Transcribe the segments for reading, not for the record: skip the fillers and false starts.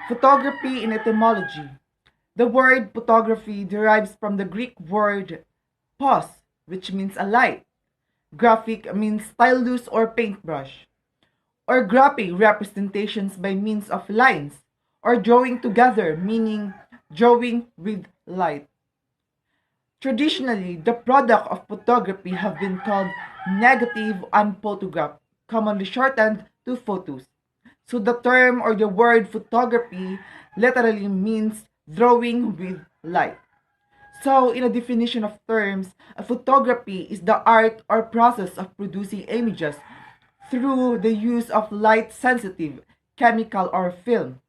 Photography in etymology. The word photography derives from the Greek word phos, which means a light. Graphic means stylus or paintbrush, or graphing representations by means of lines, or drawing together, meaning drawing with light. Traditionally, the product of photography have been called negative and photograph, commonly shortened to photos. So the term or the word photography literally means drawing with light. So, in a definition of terms, a photography is the art or process of producing images through the use of light sensitive, chemical, or film.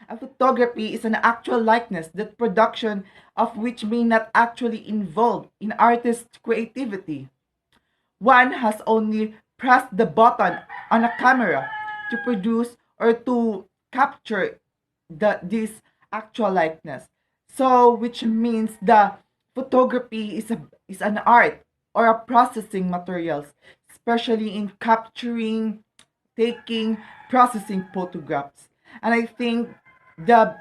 A photography is an actual likeness that production of which may not actually involve in artist's creativity. One has only pressed the button on a camera to produce or to capture this actual likeness. So, which means the photography is an art or a processing materials, especially in capturing, taking, processing photographs. And I think the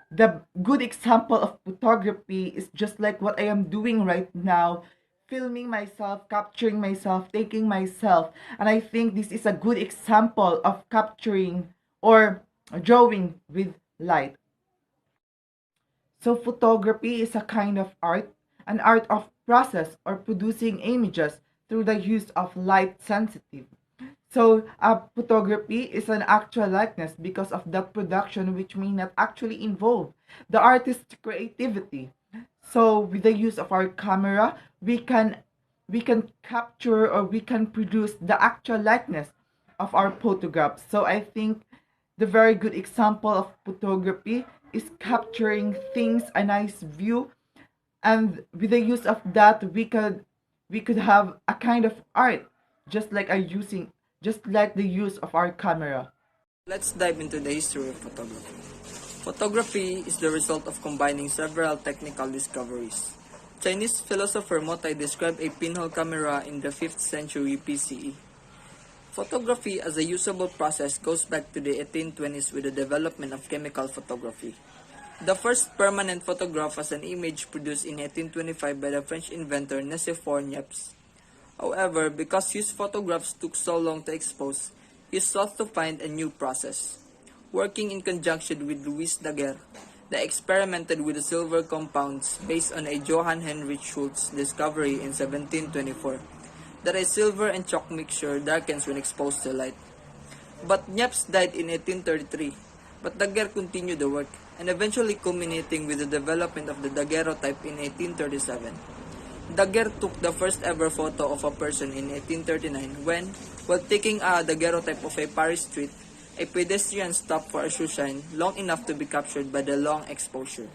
the good example of photography is just like what I am doing right now, filming myself, capturing myself, taking myself. And I think this is a good example of capturing or drawing with light. So photography is a kind of art, an art of process or producing images through the use of light sensitive. So photography is an actual likeness because of the production which may not actually involve the artist's creativity. So with the use of our camera, we can capture or we can produce the actual likeness of our photographs. So I think the very good example of photography is capturing things, a nice view, and with the use of that we could have a kind of art, just like just like the use of our camera. Let's dive into the history of photography. Photography is the result of combining several technical discoveries. Chinese philosopher Motai described a pinhole camera in the 5th century BCE. Photography as a usable process goes back to the 1820s with the development of chemical photography. The first permanent photograph was an image produced in 1825 by the French inventor Nicéphore Niepce. However, because used photographs took so long to expose, he sought to find a new process. Working in conjunction with Louis Daguerre, they experimented with the silver compounds based on a Johann Heinrich Schultz discovery in 1724, that a silver and chalk mixture darkens when exposed to light. But Niepce died in 1833, but Daguerre continued the work, and eventually culminating with the development of the daguerreotype in 1837. Daguerre took the first ever photo of a person in 1839 when, while taking a daguerreotype of a Paris street, a pedestrian stopped for a shoe shine long enough to be captured by the long exposure.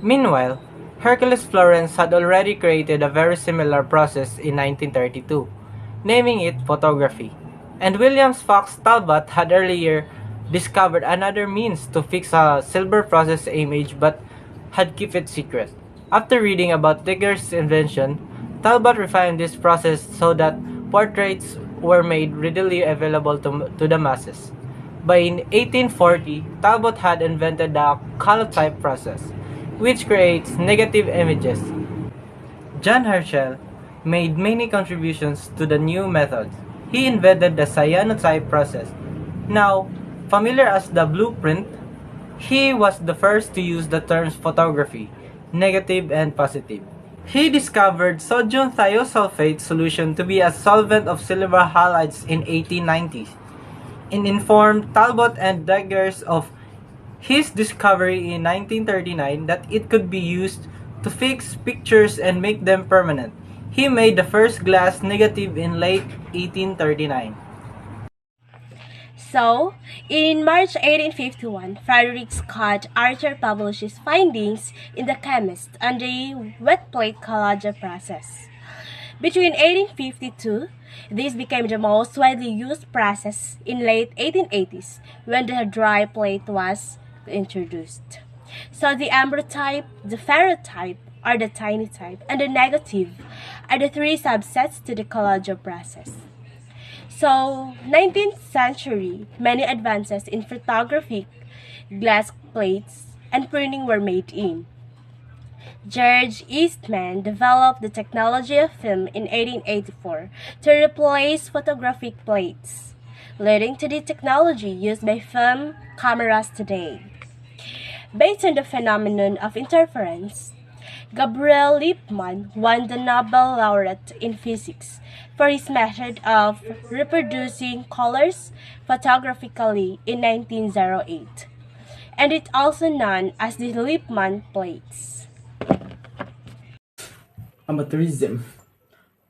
Meanwhile, Hercules Florence had already created a very similar process in 1932, naming it photography, and Williams Fox Talbot had earlier discovered another means to fix a silver process image but had kept it secret. After reading about Daguerre's invention, Talbot refined this process so that portraits were made readily available to the masses. By 1840, Talbot had invented the colotype process, which creates negative images. John Herschel made many contributions to the new method. He invented the cyanotype process. Now, familiar as the blueprint, he was the first to use the terms photography, negative and positive. He discovered sodium thiosulfate solution to be a solvent of silver halides in 1890s and informed Talbot and Daguerre of his discovery in 1939 that it could be used to fix pictures and make them permanent. He made the first glass negative in late 1839. So, in March 1851, Frederick Scott Archer published his findings in The Chemist on the wet plate collage process. Between 1852, this became the most widely used process in late 1880s when the dry plate was introduced. So the ambrotype, the ferrotype, or the tiny type, and the negative are the three subsets to the collage process. So, 19th century, many advances in photographic glass plates and printing were made in. George Eastman developed the technology of film in 1884 to replace photographic plates, leading to the technology used by film cameras today. Based on the phenomenon of interference, Gabriel Lippmann won the Nobel laureate in physics for his method of reproducing colors photographically in 1908, and it also known as the Lippmann plates. Amateurism.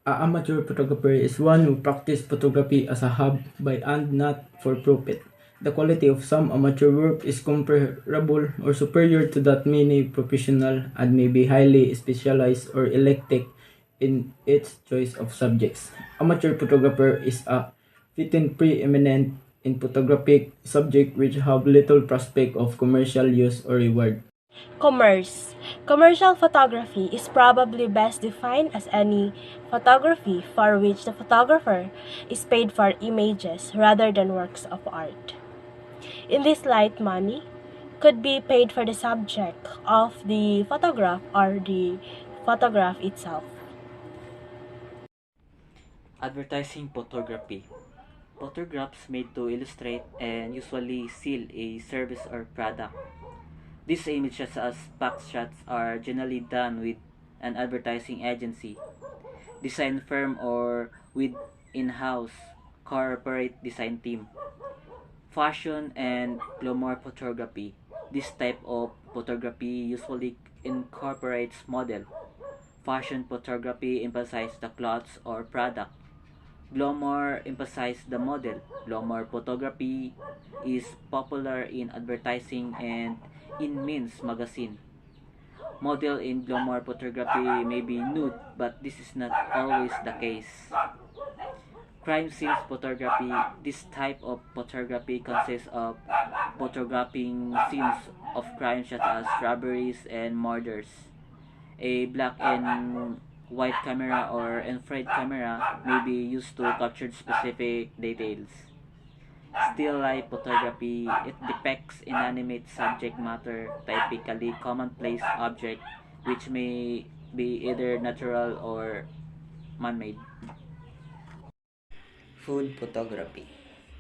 A amateur photographer is one who practices photography as a hobby and not for profit. The quality of some amateur work is comparable or superior to that many professional and may be highly specialized or eclectic in its choice of subjects. Amateur photographer is a fitting preeminent in photographic subject which have little prospect of commercial use or reward. Commerce. Commercial photography is probably best defined as any photography for which the photographer is paid for images rather than works of art. In this light, money could be paid for the subject of the photograph or the photograph itself. Advertising photography. Photographs made to illustrate and usually sell a service or product. These images as box shots are generally done with an advertising agency, design firm or with in-house corporate design team. Fashion and glamour photography. This type of photography usually incorporates model. Fashion photography emphasizes the clothes or product. Glamour emphasizes the model. Glamour photography is popular in advertising and in men's magazine. Model in glamour photography may be nude, but this is not always the case. Crime scenes photography. This type of photography consists of photographing scenes of crime such as robberies and murders. A black and white camera or infrared camera may be used to capture specific details. Still life photography. It depicts inanimate subject matter, typically commonplace object, which may be either natural or man-made. Food photography.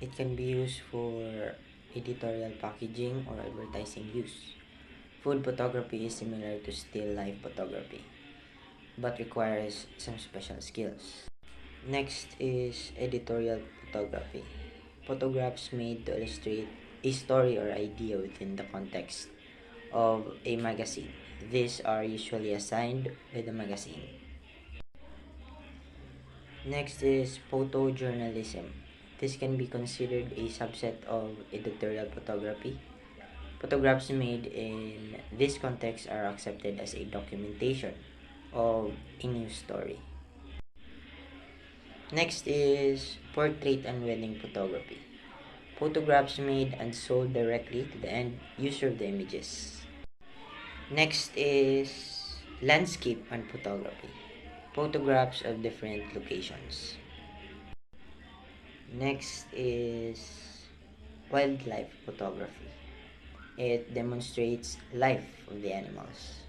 It can be used for editorial packaging or advertising use. Food photography is similar to still life photography, but requires some special skills. Next is editorial photography. Photographs made to illustrate a story or idea within the context of a magazine. These are usually assigned by the magazine. Next is photojournalism. This can be considered a subset of editorial photography. Photographs made in this context are accepted as a documentation of a news story. Next is portrait and wedding photography. Photographs made and sold directly to the end user of the images. Next is landscape and photography. Photographs of different locations. Next is wildlife photography. It demonstrates life of the animals.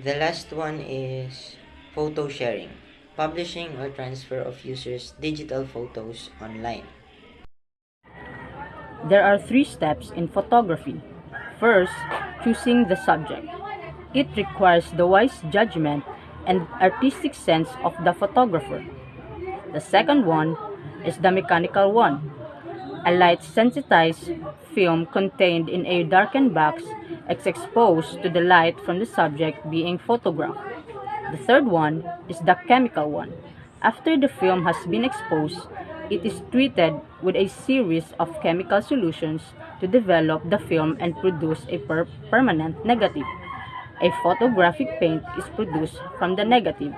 The last one is photo sharing, publishing or transfer of users' digital photos online. There are 3 steps in photography. First, choosing the subject. It requires the wise judgment and artistic sense of the photographer. The second one is the mechanical one. A light sensitized film contained in a darkened box is exposed to the light from the subject being photographed. The third one is the chemical one. After the film has been exposed, it is treated with a series of chemical solutions to develop the film and produce a permanent negative. A photographic paint is produced from the negative.